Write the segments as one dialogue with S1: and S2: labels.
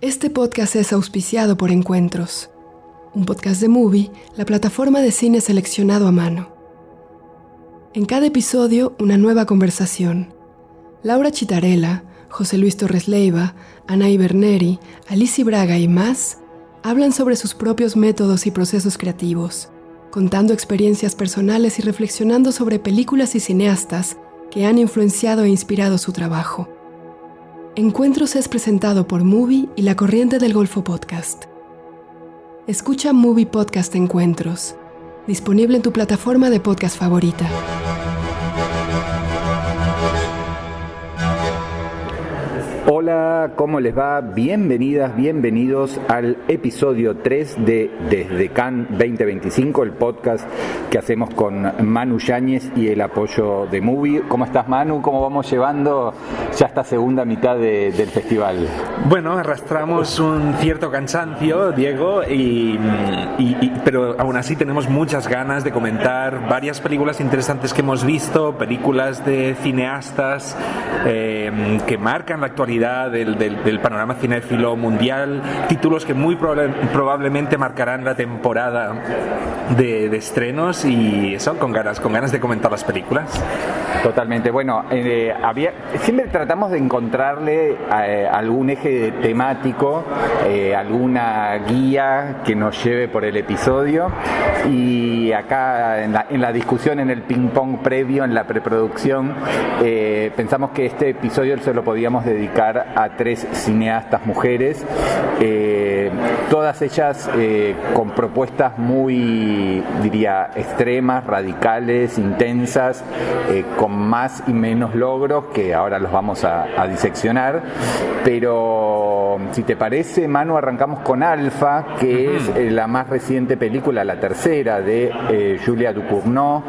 S1: Este podcast es auspiciado por Encuentros, un podcast de Movie, la plataforma de cine seleccionado a mano. En cada episodio, una nueva conversación. Laura Chitarella, José Luis Torres Leiva, Anaí Berneri, Alicia Braga y más hablan sobre sus propios métodos y procesos creativos, contando experiencias personales y reflexionando sobre películas y cineastas que han influenciado e inspirado su trabajo. Encuentros es presentado por Movie y La Corriente del Golfo Podcast. Escucha Movie Podcast Encuentros, disponible en tu plataforma de podcast favorita.
S2: Hola, ¿cómo les va? Bienvenidas, bienvenidos al episodio 3 de Desde Cannes 2025, el podcast que hacemos con Manu Yáñez y el apoyo de Movie. ¿Cómo estás, Manu? ¿Cómo vamos llevando ya esta segunda mitad del festival?
S3: Bueno, arrastramos un cierto cansancio, Diego, pero aún así tenemos muchas ganas de comentar varias películas interesantes que hemos visto, películas de cineastas que marcan la actualidad del panorama cinéfilo mundial, títulos que muy probablemente marcarán la temporada de estrenos y eso, con ganas de comentar las películas.
S2: Totalmente. Bueno, siempre tratamos de encontrarle algún eje temático, alguna guía que nos lleve por el episodio, y acá en la discusión, en el ping pong previo, en la preproducción, pensamos que este episodio se lo podíamos dedicar a 3 cineastas mujeres, todas ellas con propuestas muy, diría, extremas, radicales, intensas, con más y menos logros que ahora los vamos a diseccionar. Pero si te parece, Manu, arrancamos con Alpha, que es la más reciente película, la tercera de Julia Ducournau,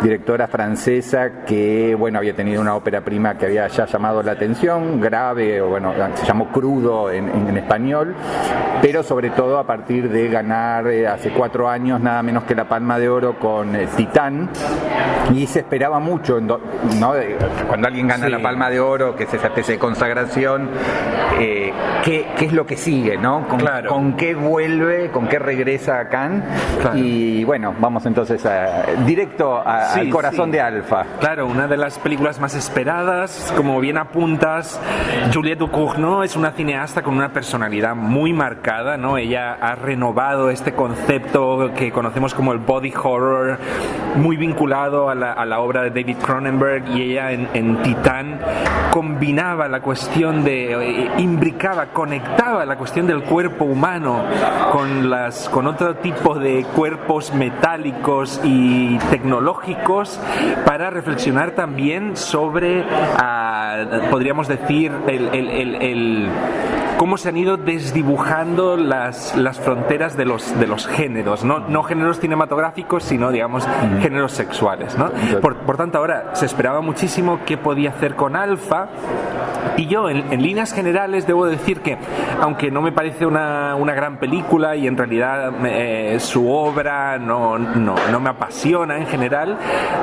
S2: directora francesa que, bueno, había tenido una ópera prima que había ya llamado la atención, Grave, o bueno, se llamó Crudo en español, pero sobre todo a partir de ganar hace 4 años nada menos que la Palma de Oro con Titán, y se esperaba mucho, ¿no? Cuando alguien gana la Palma de Oro, que es esa especie de consagración, ¿qué es lo que sigue, ¿no? ¿Con qué vuelve, con qué regresa a Cannes? Claro. Y bueno, vamos entonces directo al corazón de Alpha.
S3: Claro, una de las películas más esperadas, como bien apuntas. Juliette Ducournau es una cineasta con una personalidad muy marcada, ¿no? Ella ha renovado este concepto que conocemos como el body horror, muy vinculado a la obra de David Cronenberg, y ella en Titán combinaba la cuestión conectaba la cuestión del cuerpo humano con otro tipo de cuerpos metálicos y tecnológicos, para reflexionar también sobre, podríamos decir, cómo se han ido desdibujando las fronteras de los géneros, no géneros cinematográficos, sino, digamos, géneros sexuales, ¿no? Por tanto, ahora se esperaba muchísimo qué podía hacer con Alpha, y yo en líneas generales debo decir que, aunque no me parece una gran película, y en realidad su obra no me apasiona en general,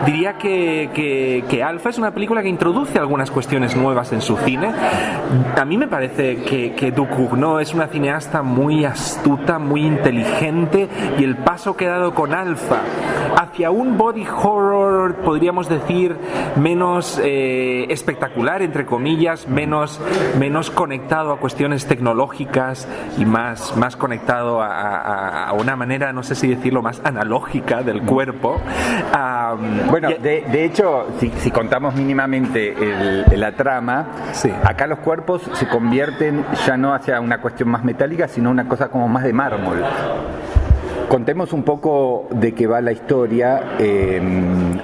S3: diría que Alpha es una película que introduce algunas cuestiones nuevas en su cine. A mí me parece que Ducournau es una cineasta muy astuta, muy inteligente, y el paso que ha dado con Alpha hacia un body horror, podríamos decir, menos espectacular, entre comillas, menos conectado a cuestiones tecnológicas y más conectado a una manera, no sé si decirlo, más analógica del cuerpo.
S2: Bueno, de hecho, si contamos mínimamente la trama, acá los cuerpos se convierten ya no hacia una cuestión más metálica, sino una cosa como más de mármol. Contemos un poco de qué va la historia.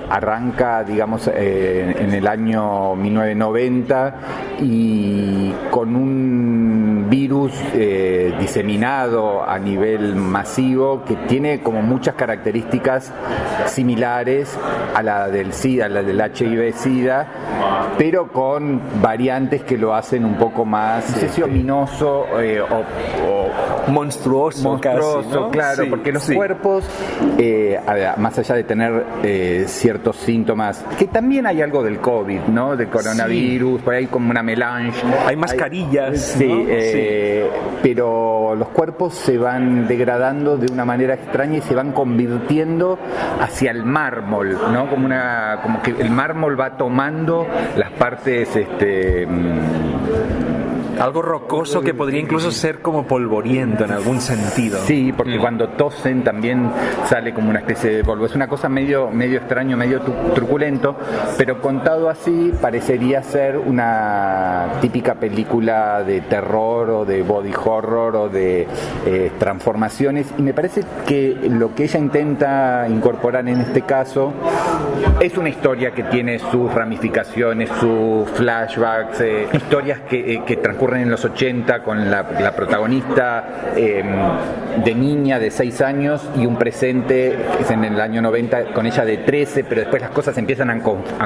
S2: Arranca, digamos, en el año 1990, y con un virus diseminado a nivel masivo que tiene como muchas características similares a la del SIDA, a la del HIV-SIDA, pero con variantes que lo hacen un poco más, no sé si ominoso o
S3: monstruoso casi, ¿no?
S2: Claro,
S3: Sí,
S2: porque los
S3: sí.
S2: cuerpos, más allá de tener ciertos síntomas, que también hay algo del COVID, ¿no? Del coronavirus, por ahí como una melange.
S3: Hay mascarillas,
S2: Sí,
S3: ¿no?
S2: pero los cuerpos se van degradando de una manera extraña y se van convirtiendo hacia el mármol, ¿no? Como que el mármol va tomando las partes,
S3: Algo rocoso que podría incluso ser como polvoriento en algún sentido.
S2: Sí, porque cuando tosen también sale como una especie de polvo. Es una cosa medio extraño, medio truculento, pero contado así parecería ser una típica película de terror o de body horror o de transformaciones. Y me parece que lo que ella intenta incorporar en este caso es una historia que tiene sus ramificaciones, sus flashbacks, historias que transcurren en los 80 con la protagonista de niña de 6 años y un presente que es en el año 90 con ella de 13, pero después las cosas empiezan a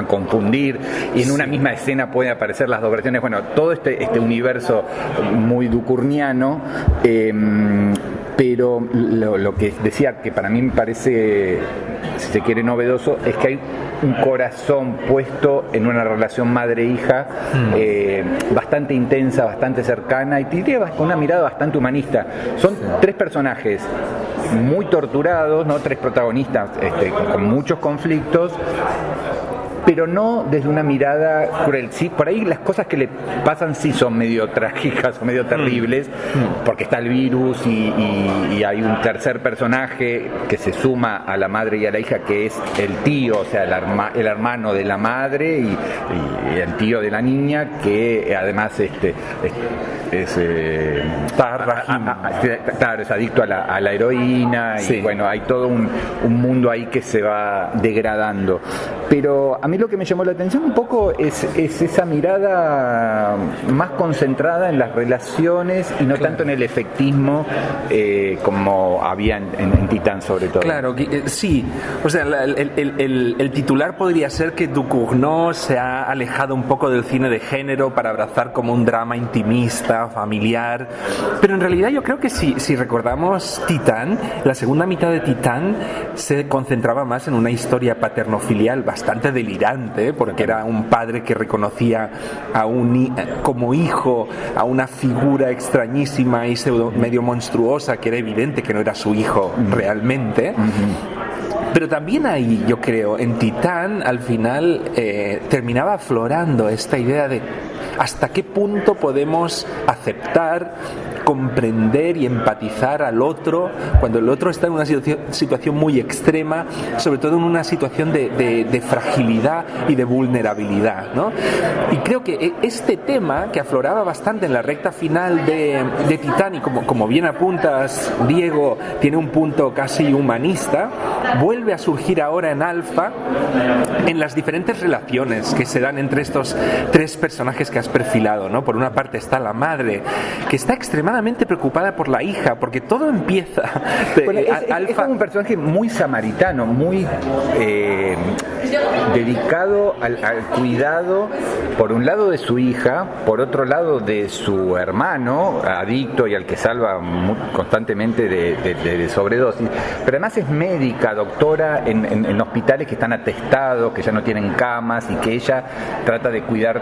S2: confundir y en una misma escena pueden aparecer las dos versiones. Bueno, todo este universo muy ducurniano, pero lo que decía que para mí me parece, si se quiere, novedoso, es que hay un corazón puesto en una relación madre-hija bastante intensa, bastante cercana y diría con una mirada bastante humanista. Son tres personajes muy torturados, ¿no? Tres protagonistas con muchos conflictos, pero no desde una mirada cruel. Sí, por ahí las cosas que le pasan sí son medio trágicas o medio terribles, porque está el virus y hay un tercer personaje que se suma a la madre y a la hija, que es el tío, o sea, el hermano de la madre y el tío de la niña, que además claro, es adicto a la heroína,
S3: sí.
S2: Y bueno, hay todo un mundo ahí que se va degradando. Pero a mí lo que me llamó la atención un poco es esa mirada más concentrada en las relaciones y no tanto en el efectismo como había en Titán, sobre todo.
S3: Claro, sí. O sea, el titular podría ser que Ducournau se ha alejado un poco del cine de género para abrazar como un drama intimista, familiar. Pero en realidad yo creo que si recordamos Titán, la segunda mitad de Titán se concentraba más en una historia paterno-filial bastante delirante, porque era un padre que reconocía como hijo a una figura extrañísima y medio monstruosa, que era evidente que no era su hijo realmente. Pero también ahí, yo creo, en Titán, al final terminaba aflorando esta idea de hasta qué punto podemos aceptar, comprender y empatizar al otro cuando el otro está en una situación muy extrema, sobre todo en una situación de fragilidad y de vulnerabilidad, ¿no? Y creo que este tema, que afloraba bastante en la recta final de Titán, y como bien apuntas, Diego, tiene un punto casi humanista, vuelve a surgir ahora en Alpha, en las diferentes relaciones que se dan entre estos tres personajes que has perfilado, ¿no? Por una parte está la madre, que está extremadamente preocupada por la hija, porque todo empieza
S2: bueno, es como un personaje muy samaritano, muy dedicado al cuidado, por un lado de su hija, por otro lado de su hermano adicto y al que salva constantemente de sobredosis, pero además es médica, doctora en hospitales que están atestados, que ya no tienen camas y que ella trata de cuidar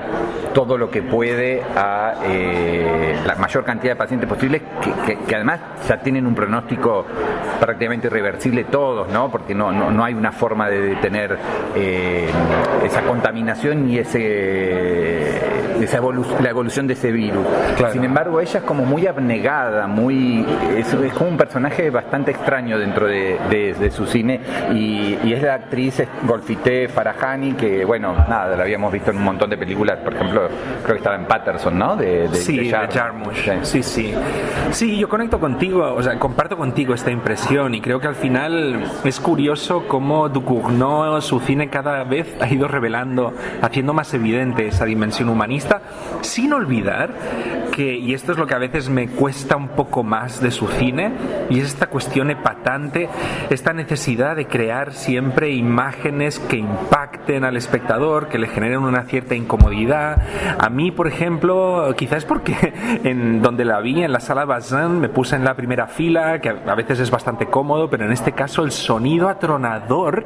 S2: todo lo que puede a la mayor cantidad de pacientes posibles, que además ya tienen un pronóstico prácticamente irreversible todos, ¿no? Porque no hay una forma de detener esa contaminación ni la evolución de ese virus. Claro. Sin embargo, ella es como muy abnegada, es como un personaje bastante extraño dentro de su cine, y es la actriz Golfité Farahani, que bueno, nada, la habíamos visto en un montón de películas, por ejemplo, creo que estaba en Patterson, ¿no? De
S3: Jarmusch. Sí, yo conecto contigo, o sea, comparto contigo esta impresión, y creo que al final es curioso cómo Ducournau, su cine, cada vez ha ido revelando, haciendo más evidente esa dimensión humanista, sin olvidar y esto es lo que a veces me cuesta un poco más de su cine, y es esta cuestión epatante, esta necesidad de crear siempre imágenes que impacten al espectador, que le generen una cierta incomodidad. A mí, por ejemplo, quizás porque en donde la vi, en la sala Bazin, me puse en la primera fila, que a veces es bastante cómodo, pero en este caso el sonido atronador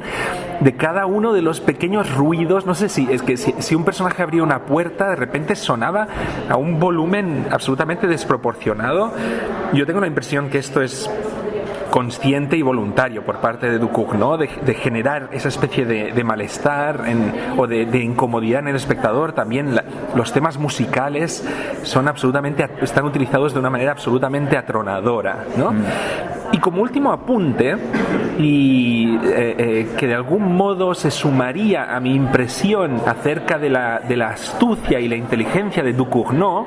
S3: de cada uno de los pequeños ruidos, no sé si es que si un personaje abría una puerta, de repente sonaba a un volumen absolutamente desproporcionado. Yo tengo la impresión que esto es consciente y voluntario por parte de Ducournau, de generar esa especie de malestar o de incomodidad en el espectador. También los temas musicales están utilizados de una manera absolutamente atronadora, ¿no? Y como último apunte, y que de algún modo se sumaría a mi impresión acerca de la astucia y la inteligencia de Ducournau,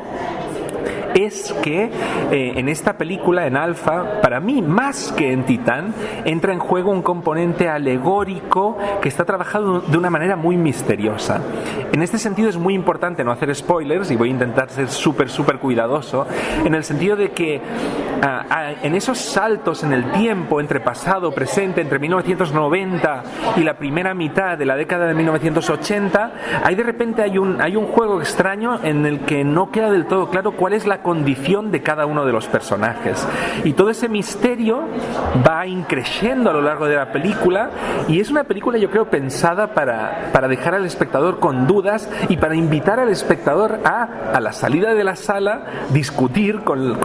S3: es que en esta película, en Alpha, para mí, más que en Titán, entra en juego un componente alegórico que está trabajado de una manera muy misteriosa. En este sentido es muy importante no hacer spoilers, y voy a intentar ser súper cuidadoso, en el sentido de que en esos saltos en el tiempo entre pasado, presente, entre 1990 y la primera mitad de la década de 1980, de repente hay un juego extraño en el que no queda del todo claro cuál es la condición de cada uno de los personajes, y todo ese misterio va increciendo a lo largo de la película, y es una película, yo creo, pensada para dejar al espectador con dudas y para invitar al espectador a la salida de la sala discutir con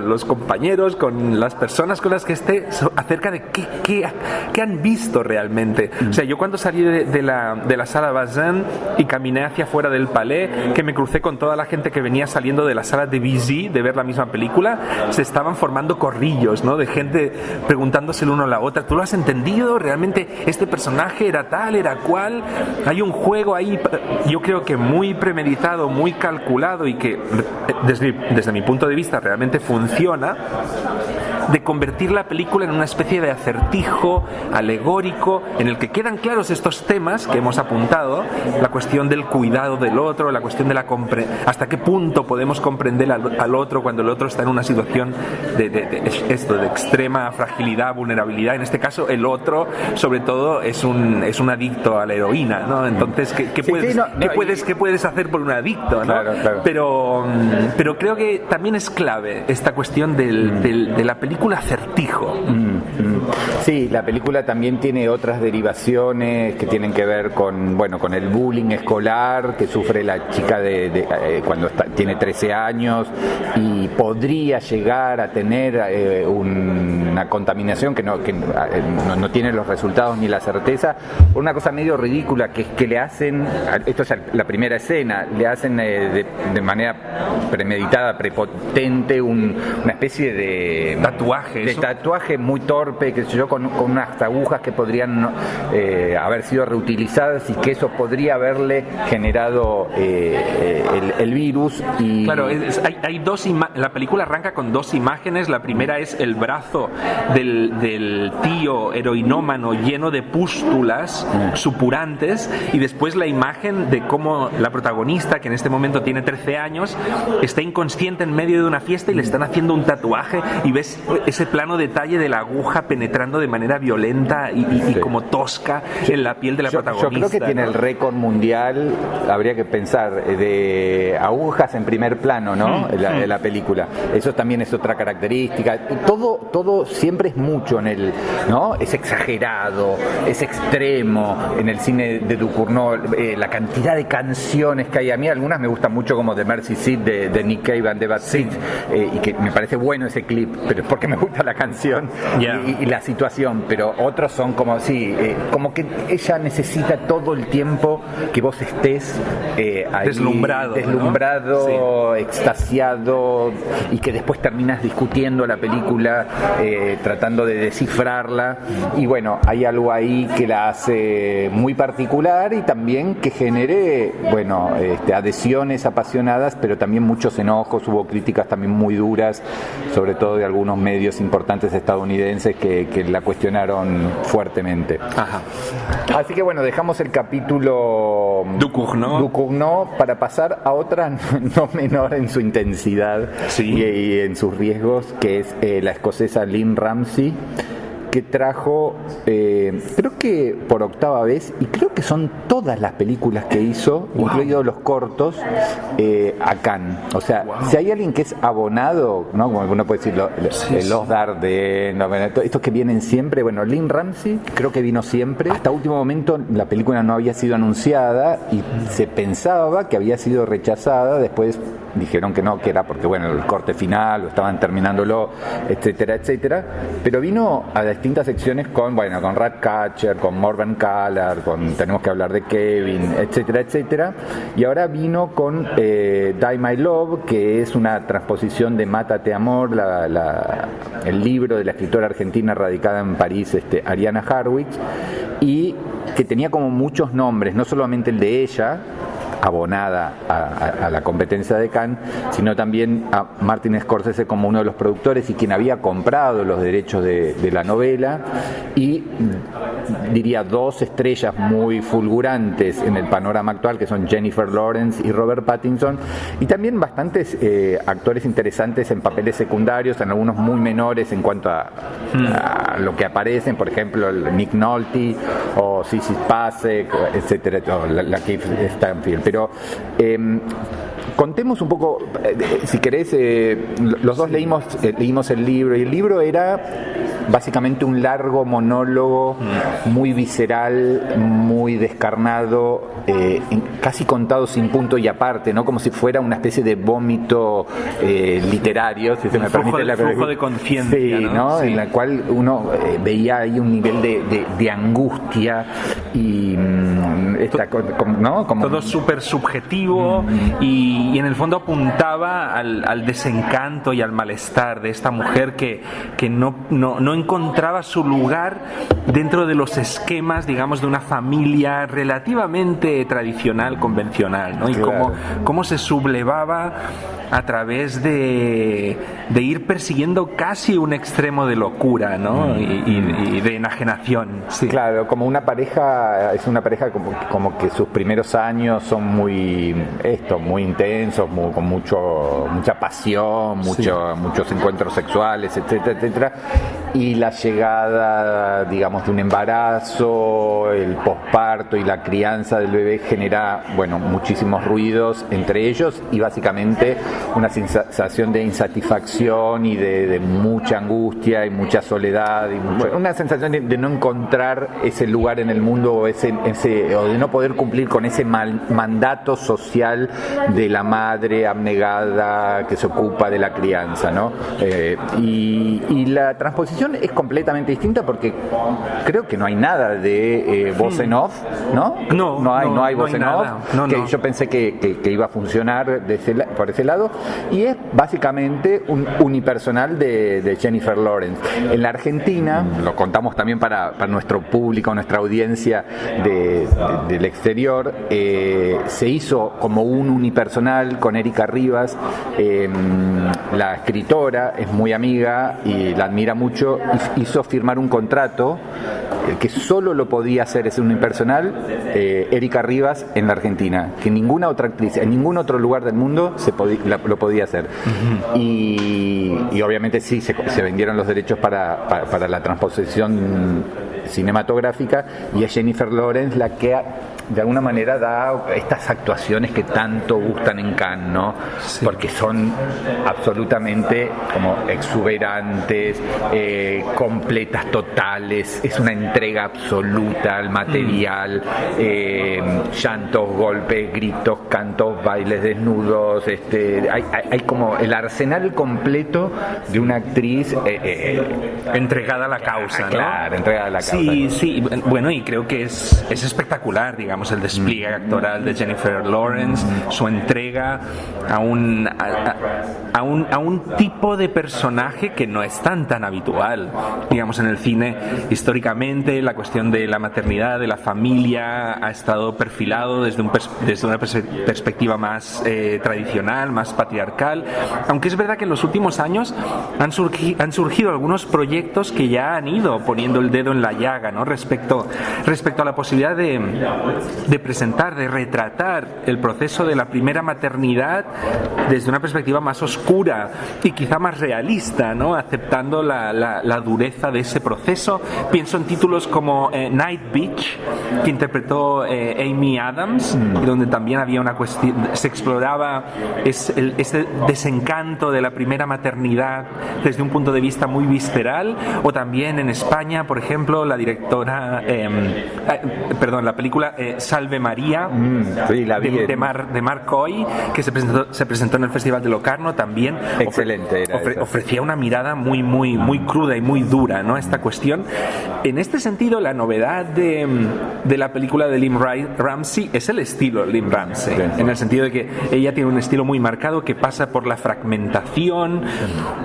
S3: los compañeros, con las personas con las que esté, acerca de qué han visto realmente. O sea, yo cuando salí de la sala Bazin y caminé hacia afuera del Palais, que me crucé con toda la gente que venía saliendo de la sala de Vizy de ver la misma película, se estaban formando corrillos, ¿no?, de gente preguntándose el uno a la otra: ¿tú lo has entendido? ¿Realmente este personaje era tal, era cual? Hay un juego ahí, yo creo que muy premeditado, muy calculado, y que desde mi punto de vista realmente funciona, de convertir la película en una especie de acertijo alegórico en el que quedan claros estos temas que hemos apuntado: la cuestión del cuidado del otro, la cuestión de hasta qué punto podemos comprender al otro cuando el otro está en una situación de extrema fragilidad, vulnerabilidad. En este caso, el otro, sobre todo, es un adicto a la heroína, ¿no? Entonces, ¿qué puedes hacer por un adicto, ¿no?
S2: Claro.
S3: Pero creo que también es clave esta cuestión de la película acertijo.
S2: Sí, la película también tiene otras derivaciones que tienen que ver con el bullying escolar que sufre la chica cuando tiene 13 años y podría llegar a tener una contaminación que no tiene los resultados ni la certeza, por una cosa medio ridícula, que es que le hacen, esto es la primera escena, le hacen de manera premeditada, prepotente, una especie de tatuaje muy torpe, qué sé yo, con unas agujas que podrían haber sido reutilizadas, y que eso podría haberle generado el virus. Y
S3: claro, hay dos la película arranca con dos imágenes. La primera es el brazo del tío heroinómano lleno de pústulas supurantes, y después la imagen de cómo la protagonista, que en este momento tiene 13 años, está inconsciente en medio de una fiesta y le están haciendo un tatuaje, y ves ese plano detalle de la aguja penetrando de manera violenta y como tosca en la piel de la protagonista.
S2: Yo creo que tiene el récord mundial, habría que pensar, de agujas en primer plano, ¿no? De la película. Eso también es otra característica. Todo siempre es mucho ¿no? Es exagerado, es extremo en el cine de Ducournau. La cantidad de canciones que hay, a mí algunas me gustan mucho, como The Mercy Seat de Nick Cave and the Bad Seeds, y que me parece bueno ese clip, pero es porque me gusta la canción y la situación. Pero otros son como que ella necesita todo el tiempo que vos estés ahí, deslumbrado, ¿no? Extasiado, y que después terminas discutiendo la película tratando de descifrarla, y bueno, hay algo ahí que la hace muy particular y también que genere, bueno, adhesiones apasionadas, pero también muchos enojos. Hubo críticas también muy duras, sobre todo de algunos medios importantes estadounidenses que la cuestionaron fuertemente.
S3: Ajá.
S2: Así que bueno, dejamos el capítulo Ducournau para pasar a otra no menor en su intensidad, sí, y en sus riesgos, que es la escocesa Lynne Ramsay, que trajo, creo que por octava vez, y creo que son todas las películas que hizo, wow, incluidos los cortos, a Cannes. O sea, wow, si hay alguien que es abonado, ¿no? Como uno puede decir, los Dardenne, estos que vienen siempre, bueno, Lynne Ramsay creo que vino siempre. Hasta último momento la película no había sido anunciada y se pensaba que había sido rechazada. Después dijeron que no, que era porque, bueno, el corte final, o estaban terminándolo, etcétera, etcétera. Pero vino a distintas secciones con Ratcatcher, con Morven Callar, con Tenemos que hablar de Kevin, etcétera, etcétera. Y ahora vino con Die My Love, que es una transposición de Mátate Amor, el libro de la escritora argentina radicada en París, Ariana Harwitz, y que tenía como muchos nombres, no solamente el de ella, abonada a la competencia de Cannes, sino también a Martin Scorsese como uno de los productores y quien había comprado los derechos de la novela, y diría dos estrellas muy fulgurantes en el panorama actual, que son Jennifer Lawrence y Robert Pattinson, y también bastantes actores interesantes en papeles secundarios, en algunos muy menores en cuanto a lo que aparecen, por ejemplo Nick Nolte o Sissy Spacek, etcétera, la Keith Stanfield. Pero contemos un poco, si querés, los dos leímos el libro, y el libro era básicamente un largo monólogo muy visceral, muy descarnado, casi contado sin punto y aparte, ¿no? Como si fuera una especie de vómito literario, si se me permite la
S3: flujo de conciencia,
S2: sí, ¿no? Sí. En la cual uno veía ahí un nivel de angustia y ¿no? Como
S3: todo súper subjetivo y en el fondo apuntaba al desencanto y al malestar de esta mujer que no encontraba su lugar dentro de los esquemas, digamos, de una familia relativamente tradicional, convencional, ¿no? Y
S2: claro,
S3: cómo se sublevaba a través de ir persiguiendo casi un extremo de locura, ¿no? Y de enajenación.
S2: Sí. Claro, como una pareja, es una pareja como que sus primeros años son muy intensos, con mucha pasión, muchos encuentros sexuales, etcétera, etcétera. Y la llegada, digamos, de un embarazo, el posparto y la crianza del bebé genera, bueno, muchísimos ruidos entre ellos, y básicamente una sensación de insatisfacción y de mucha angustia y mucha soledad, y una sensación de no encontrar ese lugar en el mundo, o de no poder cumplir con ese mandato social de la madre abnegada que se ocupa de la crianza, ¿no? Y la transposición es completamente distinta, porque creo que no hay nada de voz en off, ¿no? No hay voz en off, que yo pensé que iba a funcionar por ese lado, y es básicamente un unipersonal de Jennifer Lawrence. En la Argentina, lo contamos también para nuestro público, nuestra audiencia del exterior, se hizo como un unipersonal con Erika Rivas. La escritora es muy amiga y la admira mucho, hizo firmar un contrato que solo lo podía hacer ese unipersonal Erika Rivas en la Argentina, que ninguna otra actriz en ningún otro lugar del mundo lo podía hacer. Y obviamente sí, se vendieron los derechos para la transposición cinematográfica, y es Jennifer Lawrence la que de alguna manera da estas actuaciones que tanto gustan en Cannes, ¿no? Sí. Porque son absolutamente como exuberantes, completas, totales, es una entrega absoluta al material, llantos, golpes, gritos, cantos, bailes, desnudos, hay como el arsenal completo de una actriz
S3: entregada a la causa, ¿no?
S2: Claro, entregada a la causa.
S3: Sí, bueno, y creo que es espectacular, digamos. digamos, el despliegue actoral de Jennifer Lawrence, su entrega a un tipo de personaje que no es tan habitual, digamos, en el cine. Históricamente la cuestión de la maternidad, de la familia, ha estado perfilado desde una perspectiva más tradicional, más patriarcal, aunque es verdad que en los últimos años han surgido algunos proyectos que ya han ido poniendo el dedo en la llaga, ¿no? respecto a la posibilidad de presentar, de retratar el proceso de la primera maternidad desde una perspectiva más oscura y quizá más realista, ¿no? Aceptando la dureza de ese proceso. Pienso en títulos como Night Beach, que interpretó Amy Adams, y donde también había una cuestión, se exploraba ese desencanto de la primera maternidad desde un punto de vista muy visceral. O también en España, por ejemplo, la directora la película Salve María,
S2: sí, la vi,
S3: de Marc Coy, que se presentó en el Festival de Locarno, también
S2: excelente,
S3: ofrecía una mirada muy cruda y muy dura, ¿no?, a esta cuestión. En este sentido, la novedad de la película de Lynn Ramsey es el estilo de Lynn Ramsey, en el sentido de que ella tiene un estilo muy marcado que pasa por la fragmentación,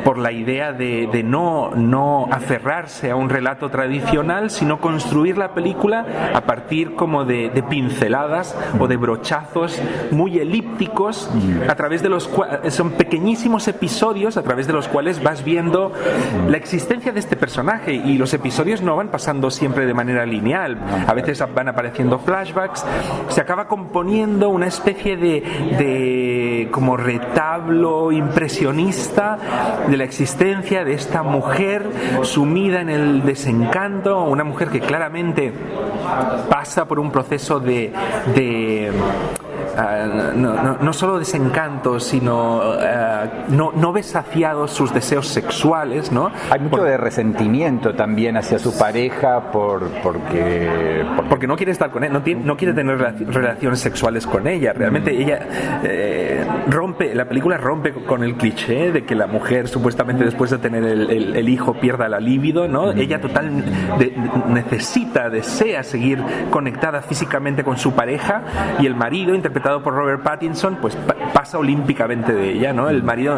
S3: por la idea de no aferrarse a un relato tradicional, sino construir la película a partir como de pinceladas o de brochazos muy elípticos, a través de los cuales son pequeñísimos episodios a través de los cuales vas viendo la existencia de este personaje, y los episodios no van pasando siempre de manera lineal, a veces van apareciendo flashbacks, se acaba componiendo una especie de como retablo impresionista de la existencia de esta mujer sumida en el desencanto, una mujer que claramente pasa por un proceso no solo desencanto, sino no ve saciados sus deseos sexuales, ¿no?
S2: Hay mucho de resentimiento también hacia su pareja porque
S3: no quiere estar con él, no quiere tener relaciones sexuales con ella. Realmente ella la película rompe con el cliché de que la mujer supuestamente después de tener el hijo pierda la libido, ¿no? Ella desea seguir conectada físicamente con su pareja, y el marido, interpretado por Robert Pattinson, pues pasa olímpicamente de ella, ¿no? El marido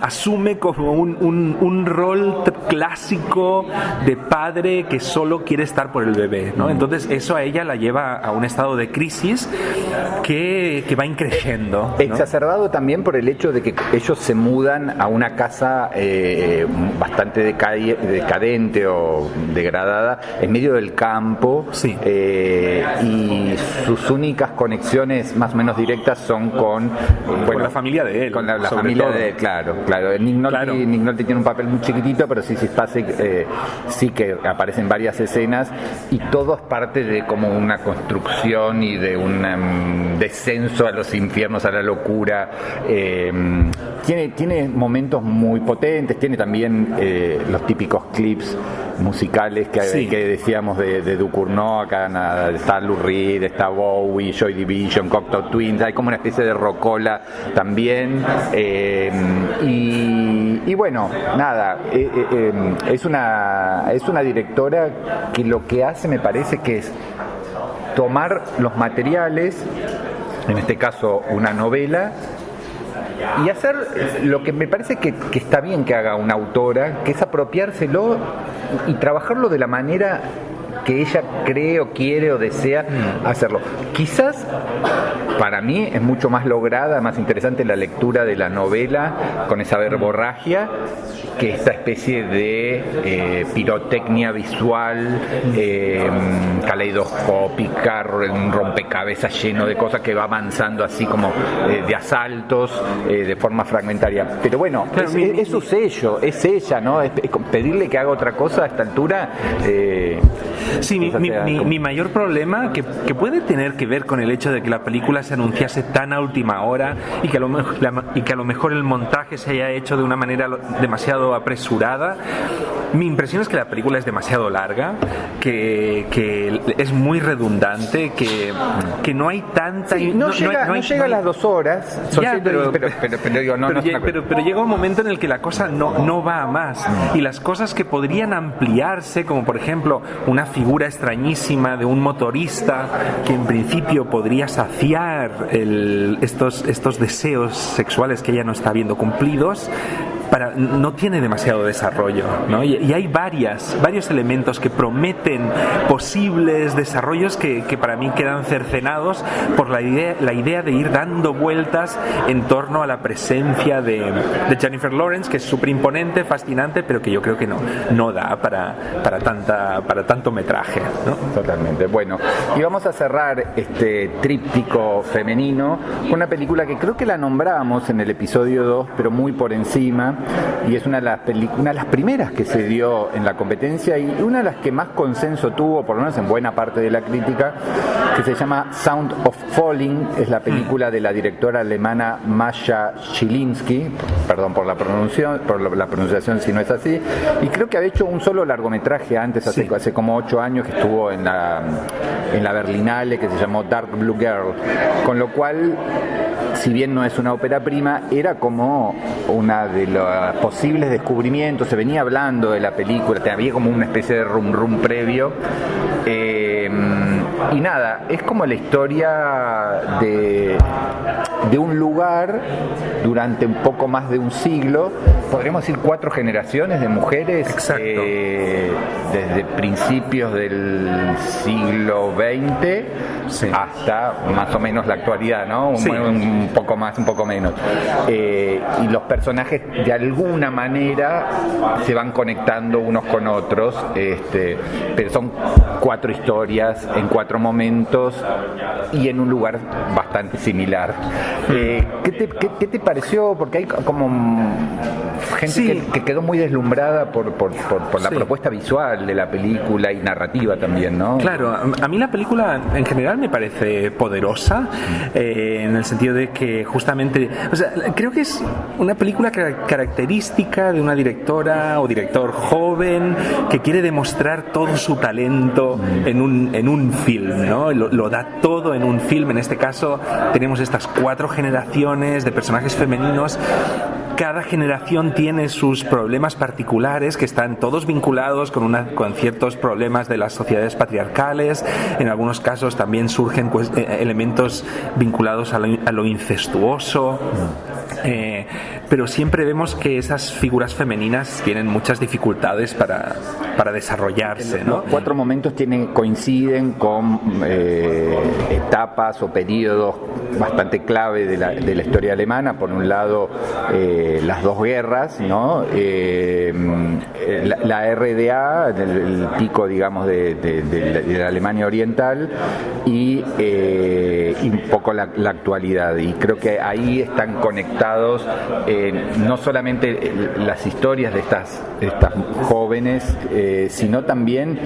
S3: asume como un rol clásico de padre que solo quiere estar por el bebé, ¿no? Entonces eso a ella la lleva a un estado de crisis que va increciendo, ¿no?
S2: Exacerbado también por el hecho de que ellos se mudan a una casa bastante decadente o degradada en medio del campo,
S3: sí.
S2: Y sus únicas conexiones más o menos directas son con
S3: la familia de él,
S2: con la familia todo. De él, claro. Nick Nolte tiene un papel muy chiquitito, pero sí que aparecen varias escenas, y todo es parte de como una construcción y de un descenso a los infiernos, a la locura. Tiene momentos muy potentes, tiene también los típicos clips musicales que decíamos de Ducournau. Acá está Lou Reed, está Bowie, Joy Division, Cocteau Twins, hay como una especie de rocola también, y bueno, nada, es una directora que lo que hace, me parece, que es tomar los materiales, en este caso una novela, y hacer lo que me parece que está bien que haga una autora, que es apropiárselo y trabajarlo de la manera que ella cree o quiere o desea hacerlo. Quizás para mí es mucho más lograda, más interesante la lectura de la novela con esa verborragia que esta especie de pirotecnia visual caleidoscópica, un rompecabezas lleno de cosas que va avanzando así como de asaltos de forma fragmentaria. Pero bueno, claro, es su sello, es ella, ¿no? Es pedirle que haga otra cosa a esta altura.
S3: Sí, mi mayor problema, que puede tener que ver con el hecho de que la película se anunciase tan a última hora y que a lo mejor el montaje se haya hecho de una manera demasiado apresurada. Mi impresión es que la película es demasiado larga, que es muy redundante, que no hay tanta...
S2: Sí, no llega a las 2 horas.
S3: Pero llega un momento en el que la cosa no va a más. Y las cosas que podrían ampliarse, como por ejemplo una figura extrañísima de un motorista que en principio podría saciar estos deseos sexuales que ella no está viendo cumplidos, no tiene demasiado desarrollo, ¿no? Y hay varios elementos que prometen posibles desarrollos que para mí quedan cercenados por la idea de ir dando vueltas en torno a la presencia de Jennifer Lawrence, que es súper imponente, fascinante, pero que yo creo que no da para tanto metraje, ¿no?
S2: Totalmente. Bueno, y vamos a cerrar este tríptico femenino con una película que creo que la nombramos en el episodio 2, pero muy por encima, y es una de las primeras que se dio en la competencia y una de las que más consenso tuvo, por lo menos en buena parte de la crítica, que se llama Sound of Falling. Es la película de la directora alemana Masha Schilinski, perdón por la pronunciación si no es así, y creo que había hecho un solo largometraje antes, hace como 8 años, que estuvo en la Berlinale, que se llamó Dark Blue Girl, con lo cual, si bien no es una ópera prima, era como una de los posibles descubrimientos. Se venía hablando de la película, había como una especie de rum previo, y nada, es como la historia de un lugar durante un poco más de un siglo, podríamos decir 4 generaciones de mujeres, desde principios del siglo XX hasta más o menos la actualidad, ¿no? Un poco más, un poco menos. Y los personajes de alguna manera se van conectando unos con otros, pero son 4 historias en 4 momentos y en un lugar bastante similar. ¿Qué te pareció? Porque hay como gente que quedó muy deslumbrada por la propuesta visual de la película y narrativa también, ¿no?
S3: Claro, a mí la película en general me parece poderosa, en el sentido de que justamente, creo que es una película característica de una directora o director joven que quiere demostrar todo su talento en un film, ¿no? Lo da todo en un film. En este caso tenemos estas 4 generaciones de personajes femeninos. Cada generación tiene sus problemas particulares que están todos vinculados con ciertos problemas de las sociedades patriarcales. En algunos casos también surgen elementos vinculados a lo incestuoso. Pero siempre vemos que esas figuras femeninas tienen muchas dificultades para desarrollarse, ¿no?
S2: Los 4 momentos coinciden con etapas o periodos bastante clave de la historia alemana. Por un lado, las 2 guerras, ¿no? La RDA, el pico, digamos, de la Alemania Oriental, y un poco la actualidad. Y creo que ahí están conectados no solamente las historias de estas jóvenes, sino también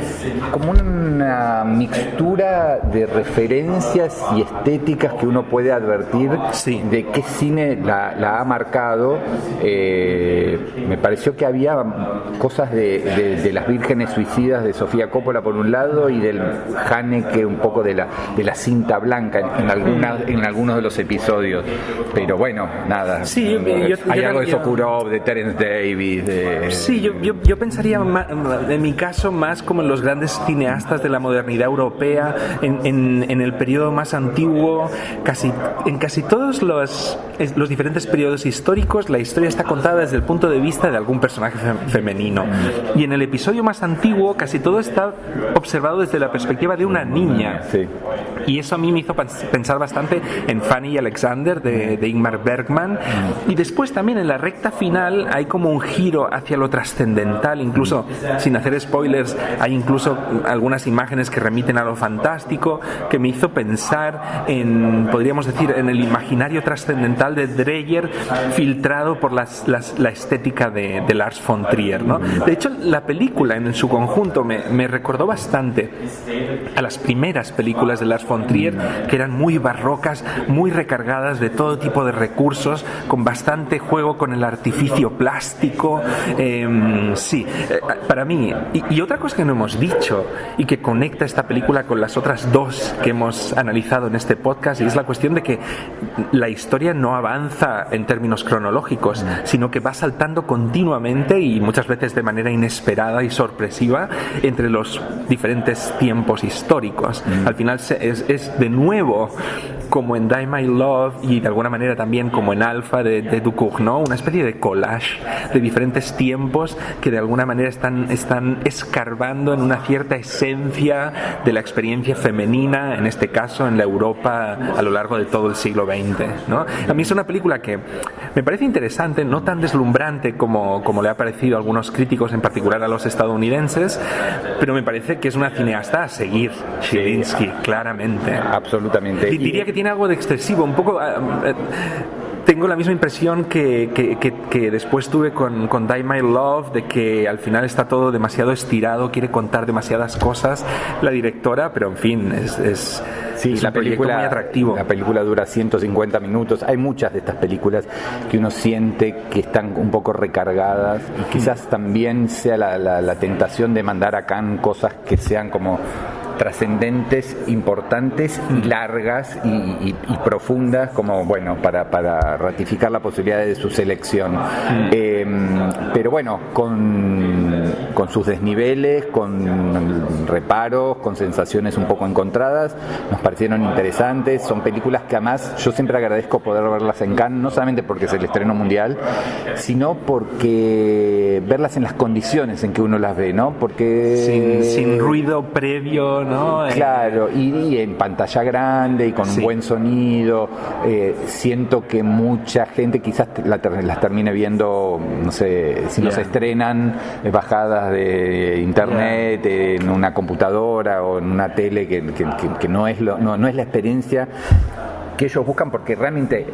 S2: como una mixtura de referencias y estéticas que uno puede advertir de qué cine la ha marcado. Me pareció que había cosas de las vírgenes suicidas de Sofía Coppola por un lado, y del Haneke, un poco de la cinta blanca en algunos de los episodios, pero bueno, nada.
S3: Sí,
S2: hay algo de Sokurov, de Terence Davis,
S3: Sí, yo pensaría en mi caso más como en los grandes cineastas de la modernidad europea, en el periodo más antiguo. En casi todos los diferentes periodos históricos, la historia está contada desde el punto de vista de algún personaje femenino, y en el episodio más antiguo casi todo está observado desde la perspectiva de una niña. Y eso a mí me hizo pensar bastante en Fanny y Alexander de Ingmar Bergman. Y después también en la recta final hay como un giro hacia lo trascendental, incluso sin hacer spoilers, hay incluso algunas imágenes que remiten a lo fantástico, que me hizo pensar podríamos decir, en el imaginario trascendental de Dreyer, filtrado por la estética de Lars von Trier, ¿no? De hecho, la película en su conjunto me recordó bastante a las primeras películas de Lars von Trier, que eran muy barrocas, muy recargadas de todo tipo de recursos digamos, con bastante juego con el artificio plástico. Para mí, y otra cosa que no hemos dicho y que conecta esta película con las otras dos que hemos analizado en este podcast, y es la cuestión de que la historia no avanza en términos cronológicos, sino que va saltando continuamente y muchas veces de manera inesperada y sorpresiva entre los diferentes tiempos históricos. Al final es de nuevo como en Die My Love y de alguna manera también como en Alpha de Ducournau, una especie de collage de diferentes tiempos que de alguna manera están escarbando en una cierta esencia de la experiencia femenina, en este caso en la Europa a lo largo de todo el siglo XX, ¿no? A mí es una película que me parece interesante, no tan deslumbrante como le ha parecido a algunos críticos, en particular a los estadounidenses, pero me parece que es una cineasta a seguir, Zielinski, claramente.
S2: Absolutamente.
S3: Diría que tiene algo de excesivo, un poco... Tengo la misma impresión que después tuve con Die My Love, de que al final está todo demasiado estirado, quiere contar demasiadas cosas la directora, pero en fin, es
S2: la película
S3: muy atractivo.
S2: La película dura 150 minutos. Hay muchas de estas películas que uno siente que están un poco recargadas y quizás también sea la tentación de mandar a Cannes cosas que sean como trascendentes, importantes y largas y profundas, como bueno, para ratificar la posibilidad de su selección. Pero bueno, con sus desniveles, con reparos, con sensaciones un poco encontradas, nos parecieron interesantes. Son películas que además yo siempre agradezco poder verlas en Cannes, no solamente porque es el estreno mundial, sino porque verlas en las condiciones en que uno las ve, ¿no? Porque
S3: sin ruido previo, ¿no?
S2: Claro, y en pantalla grande y con un buen sonido. Siento que mucha gente quizás las termine viendo, no sé, si no se estrenan bajadas de internet, en una computadora o en una tele, que no es la experiencia que ellos buscan, porque realmente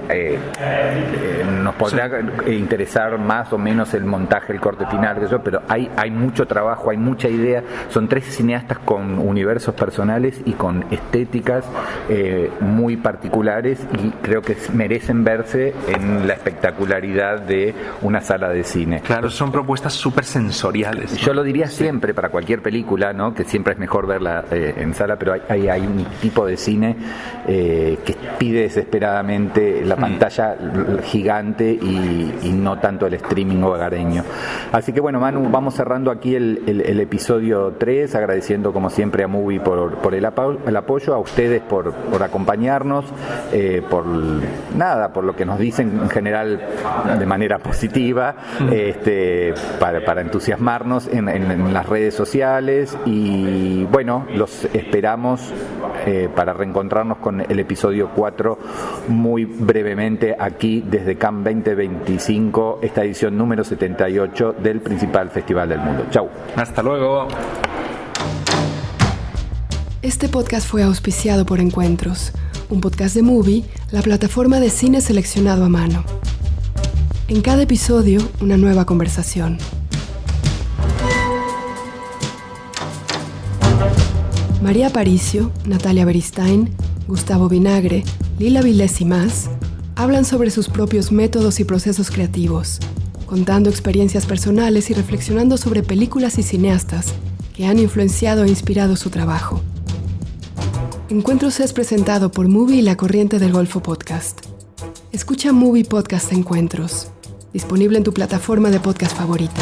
S2: nos podrá interesar más o menos el montaje, el corte final, pero hay mucho trabajo, hay mucha idea. Son tres cineastas con universos personales y con estéticas muy particulares, y creo que merecen verse en la espectacularid de una sala de cine.
S3: Claro, son propuestas súper sensoriales, ¿no?
S2: Yo lo diría siempre para cualquier película, ¿no? Que siempre es mejor verla en sala, pero hay un tipo de cine que pide desesperadamente la pantalla gigante y no tanto el streaming hogareño. Así que bueno, Manu, vamos cerrando aquí el episodio 3, agradeciendo como siempre a Movie por el apoyo, a ustedes por acompañarnos, por lo que nos dicen en general de manera positiva, para entusiasmarnos en las redes sociales, y bueno, los esperamos para reencontrarnos con el episodio 4 muy brevemente aquí desde Cannes 2025, esta edición número 78 del principal festival del mundo. Chau.
S3: Hasta luego.
S1: Este podcast fue auspiciado por Encuentros, un podcast de Movie, la plataforma de cine seleccionado a mano. En cada episodio, una nueva conversación. María Aparicio, Natalia Beristain, Gustavo Vinagre, Lila Vilés y más hablan sobre sus propios métodos y procesos creativos, contando experiencias personales y reflexionando sobre películas y cineastas que han influenciado e inspirado su trabajo. Encuentros es presentado por Movie y La Corriente del Golfo Podcast. Escucha Movie Podcast Encuentros, disponible en tu plataforma de podcast favorita.